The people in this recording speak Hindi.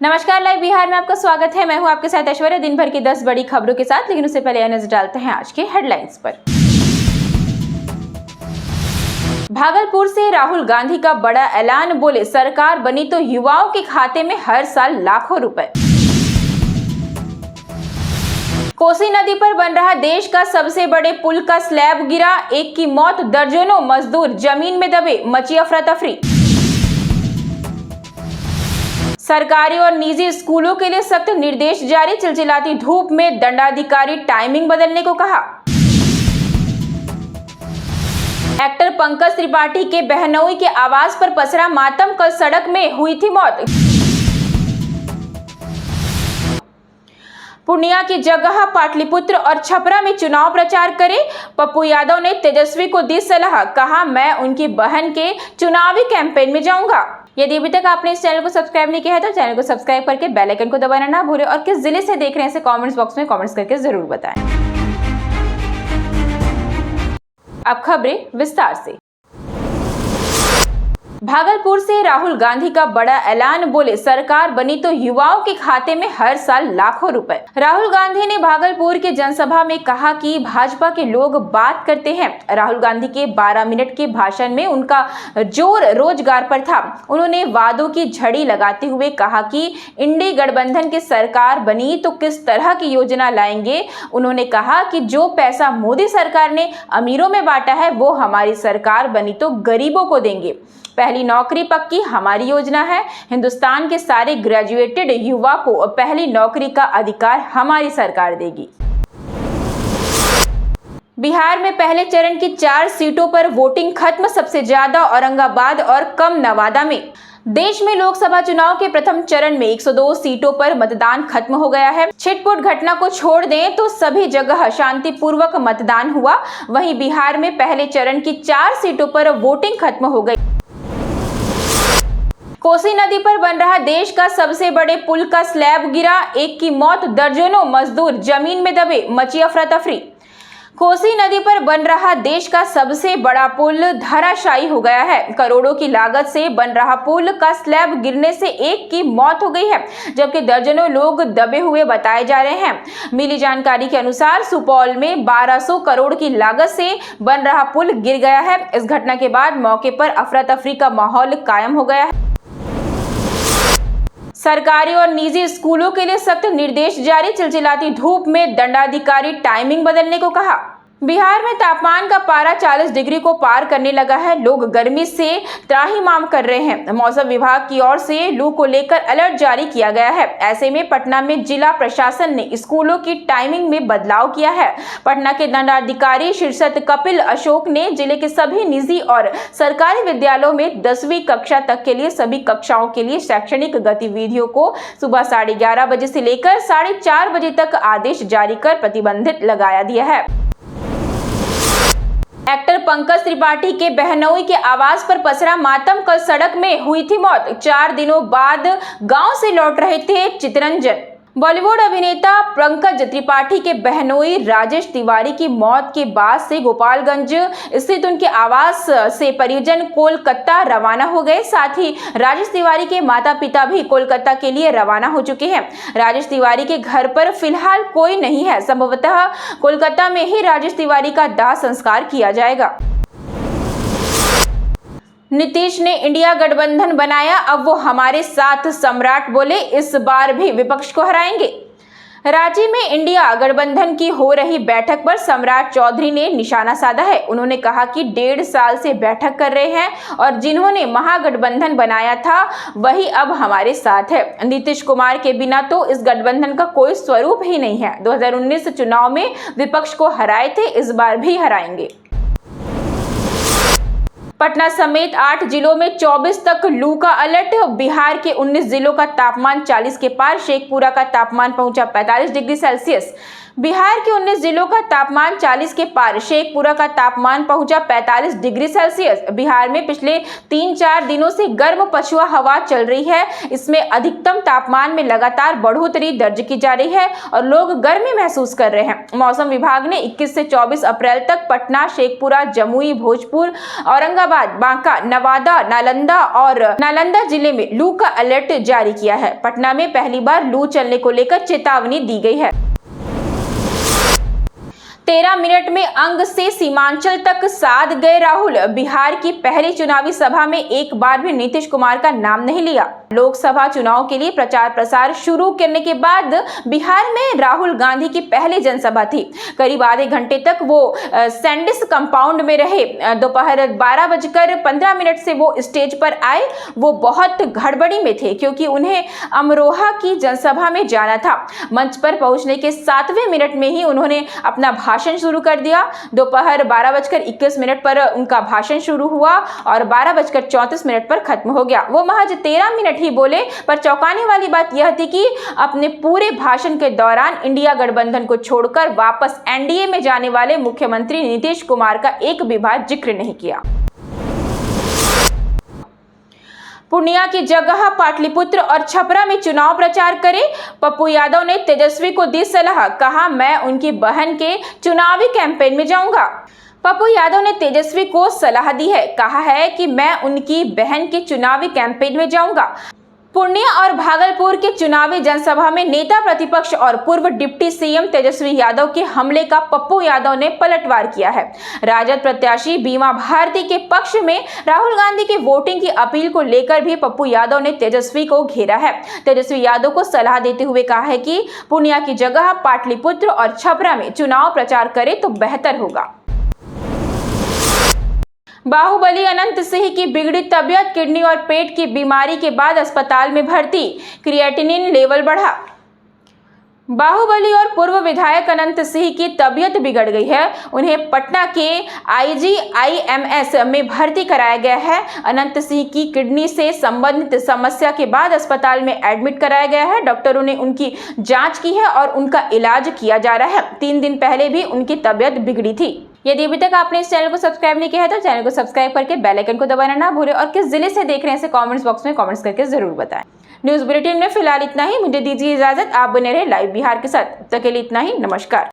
नमस्कार, लाइव बिहार में आपका स्वागत है। मैं हूं आपके साथ ऐश्वर्या। दिन भर की 10 बड़ी खबरों के साथ, लेकिन उससे पहले नजर डालते हैं आज के हेडलाइंस पर। भागलपुर से राहुल गांधी का बड़ा ऐलान, बोले सरकार बनी तो युवाओं के खाते में हर साल लाखों रुपए। कोसी नदी पर बन रहा देश का सबसे बड़े पुल का स्लैब गिरा, एक की मौत, दर्जनों मजदूर जमीन में दबे, मची अफरा तफरी। सरकारी और निजी स्कूलों के लिए सख्त निर्देश जारी, चिलचिलाती धूप में दंडाधिकारी टाइमिंग बदलने को कहा। एक्टर पंकज त्रिपाठी के बहनोई के आवास पर पसरा मातम, कल सड़क में हुई थी मौत। पूर्णिया की जगह पाटलिपुत्र और छपरा में चुनाव प्रचार करे, पप्पू यादव ने तेजस्वी को दी सलाह, कहा मैं उनकी बहन के चुनावी कैंपेन में जाऊंगा। यदि अभी तक आपने इस चैनल को सब्सक्राइब नहीं किया है तो चैनल को सब्सक्राइब करके बेल आइकन को दबाना ना भूलें और किस जिले से देख रहे हैं इसे कमेंट्स बॉक्स में कमेंट्स करके जरूर बताएं। अब खबरें विस्तार से। भागलपुर से राहुल गांधी का बड़ा ऐलान, बोले सरकार बनी तो युवाओं के खाते में हर साल लाखों रुपए। राहुल गांधी ने भागलपुर के जनसभा में कहा कि भाजपा के लोग बात करते हैं। राहुल गांधी के 12 मिनट के भाषण में उनका जोर रोजगार पर था। उन्होंने वादों की झड़ी लगाते हुए कहा कि इंडी गठबंधन की सरकार बनी तो किस तरह की योजना लाएंगे। उन्होंने कहा कि जो पैसा मोदी सरकार ने अमीरों में बांटा है वो हमारी सरकार बनी तो गरीबों को देंगे। पहली नौकरी पक्की हमारी योजना है। हिंदुस्तान के सारे ग्रेजुएटेड युवा को पहली नौकरी का अधिकार हमारी सरकार देगी। बिहार में पहले चरण की 4 सीटों पर वोटिंग खत्म, सबसे ज्यादा औरंगाबाद और कम नवादा में। देश में लोकसभा चुनाव के प्रथम चरण में 102 सीटों पर मतदान खत्म हो गया है। छिटपुट घटना को छोड़ दें तो सभी जगह शांतिपूर्वक मतदान हुआ। वहीं बिहार में पहले चरण की 4 सीटों पर वोटिंग खत्म हो गई। कोसी नदी पर बन रहा देश का सबसे बड़े पुल का स्लैब गिरा, एक की मौत, दर्जनों मजदूर जमीन में दबे, मची अफरा तफरी। कोसी नदी पर बन रहा देश का सबसे बड़ा पुल धराशायी हो गया है। करोड़ों की लागत से बन रहा पुल का स्लैब गिरने से एक की मौत हो गई है, जबकि दर्जनों लोग दबे हुए बताए जा रहे हैं। मिली जानकारी के अनुसार सुपौल में 1200 करोड़ की लागत से बन रहा पुल गिर गया है। इस घटना के बाद मौके पर अफरा तफरी का माहौल कायम हो गया है। सरकारी और निजी स्कूलों के लिए सख्त निर्देश जारी, चिलचिलाती धूप में दंडाधिकारी टाइमिंग बदलने को कहा। बिहार में तापमान का पारा 40 डिग्री को पार करने लगा है। लोग गर्मी से त्राहिमाम कर रहे हैं। मौसम विभाग की ओर से लू को लेकर अलर्ट जारी किया गया है। ऐसे में पटना में जिला प्रशासन ने स्कूलों की टाइमिंग में बदलाव किया है। पटना के दंडाधिकारी शीर्षत कपिल अशोक ने जिले के सभी निजी और सरकारी विद्यालयों में 10वीं कक्षा तक के लिए सभी कक्षाओं के लिए शैक्षणिक गतिविधियों को सुबह 11:30 बजे से लेकर 4:30 बजे तक आदेश जारी कर प्रतिबंधित लगा दिया है। एक्टर पंकज त्रिपाठी के बहनोई के आवास पर पसरा मातम, कल सड़क में हुई थी मौत। 4 दिनों बाद गांव से लौट रहे थे चितरंजन। बॉलीवुड अभिनेता पंकज त्रिपाठी के बहनोई राजेश तिवारी की मौत के बाद से गोपालगंज स्थित उनके आवास से परिजन कोलकाता रवाना हो गए। साथ ही राजेश तिवारी के माता पिता भी कोलकाता के लिए रवाना हो चुके हैं। राजेश तिवारी के घर पर फिलहाल कोई नहीं है। संभवतः कोलकाता में ही राजेश तिवारी का दाह संस्कार किया जाएगा। नीतीश ने इंडिया गठबंधन बनाया, अब वो हमारे साथ, सम्राट बोले इस बार भी विपक्ष को हराएंगे। रांची में इंडिया गठबंधन की हो रही बैठक पर सम्राट चौधरी ने निशाना साधा है। उन्होंने कहा कि 1.5 साल से बैठक कर रहे हैं और जिन्होंने महागठबंधन बनाया था वही अब हमारे साथ है। नीतीश कुमार के बिना तो इस गठबंधन का कोई स्वरूप ही नहीं है। 2019 चुनाव में विपक्ष को हराए थे, इस बार भी हराएंगे। पटना समेत 8 जिलों में 24 तक लू का अलर्ट। बिहार के 19 जिलों का तापमान 40 के पार, शेखपुरा का तापमान पहुंचा 45 डिग्री सेल्सियस। बिहार के 19 जिलों का तापमान 40 के पार, शेखपुरा का तापमान पहुंचा 45 डिग्री सेल्सियस। बिहार में पिछले 3-4 दिनों से गर्म पछुआ हवा चल रही है। इसमें अधिकतम तापमान में लगातार बढ़ोतरी दर्ज की जा रही है और लोग गर्मी महसूस कर रहे हैं। मौसम विभाग ने 21 से 24 अप्रैल तक पटना, शेखपुरा, जमुई, भोजपुर, औरंगाबाद मुरादाबाद, बांका, नवादा, नालंदा जिले में लू का अलर्ट जारी किया है। पटना में पहली बार लू चलने को लेकर चेतावनी दी गई है। 13 मिनट में अंग से सीमांचल तक साध गए राहुल। बिहार की पहली चुनावी सभा में एक बार भी नीतीश कुमार का नाम नहीं लिया। लोकसभा चुनाव के लिए प्रचार प्रसार शुरू करने के बाद बिहार में राहुल गांधी की पहली जनसभा थी। करीब आधे घंटे तक वो सैंडिस कंपाउंड में रहे। दोपहर 12:15 से वो स्टेज पर आए। वो बहुत गड़बड़ी में थे क्योंकि उन्हें अमरोहा की जनसभा में जाना था। मंच पर पहुंचने के 7वें मिनट में ही उन्होंने अपना भाषण शुरू कर दिया। दोपहर 12:21 पर उनका भाषण शुरू हुआ और 12:34 पर खत्म हो गया। वो महज 13 मिनट ही बोले, पर चौंकाने वाली बात यह थी कि अपने पूरे भाषण के दौरान इंडिया गठबंधन को छोड़कर वापस एनडीए में जाने वाले मुख्यमंत्री नीतीश कुमार का एक भी बार जिक्र नहीं किया। पूर्णिया की जगह पाटलिपुत्र और छपरा में चुनाव प्रचार करें। पप्पू यादव ने तेजस्वी को दी सलाह, कहा मैं उनकी बहन के चुनावी कैंपेन में जाऊंगा। पप्पू यादव ने तेजस्वी को सलाह दी है, कहा है कि मैं उनकी बहन के चुनावी कैंपेन में जाऊंगा। पूर्णिया और भागलपुर के चुनावी जनसभा में नेता प्रतिपक्ष और पूर्व डिप्टी सीएम तेजस्वी यादव के हमले का पप्पू यादव ने पलटवार किया है। राजद प्रत्याशी बीमा भारती के पक्ष में राहुल गांधी की वोटिंग की अपील को लेकर भी पप्पू यादव ने तेजस्वी को घेरा है। तेजस्वी यादव को सलाह देते हुए कहा है कि पूर्णिया की जगह पाटलिपुत्र और छपरा में चुनाव प्रचार करे तो बेहतर होगा। बाहुबली अनंत सिंह की बिगड़ी तबीयत, किडनी और पेट की बीमारी के बाद अस्पताल में भर्ती, क्रिएटिनिन लेवल बढ़ा। बाहुबली और पूर्व विधायक अनंत सिंह की तबीयत बिगड़ गई है। उन्हें पटना के IGIMS में भर्ती कराया गया है। अनंत सिंह की किडनी से संबंधित समस्या के बाद अस्पताल में एडमिट कराया गया है। डॉक्टरों ने उनकी जांच की है और उनका इलाज किया जा रहा है। 3 दिन पहले भी उनकी तबीयत बिगड़ी थी। यदि अभी तक आपने इस चैनल को सब्सक्राइब नहीं किया है तो चैनल को सब्सक्राइब करके बेल आइकन को दबाना ना भूलें और किस जिले से देख रहे हैं इसे कमेंट्स बॉक्स में कमेंट्स करके जरूर बताएं। न्यूज बुलेटिन में फिलहाल इतना ही। मुझे दीजिए इजाजत। आप बने रहे लाइव बिहार के साथ। तब तक के लिए इतना ही। नमस्कार।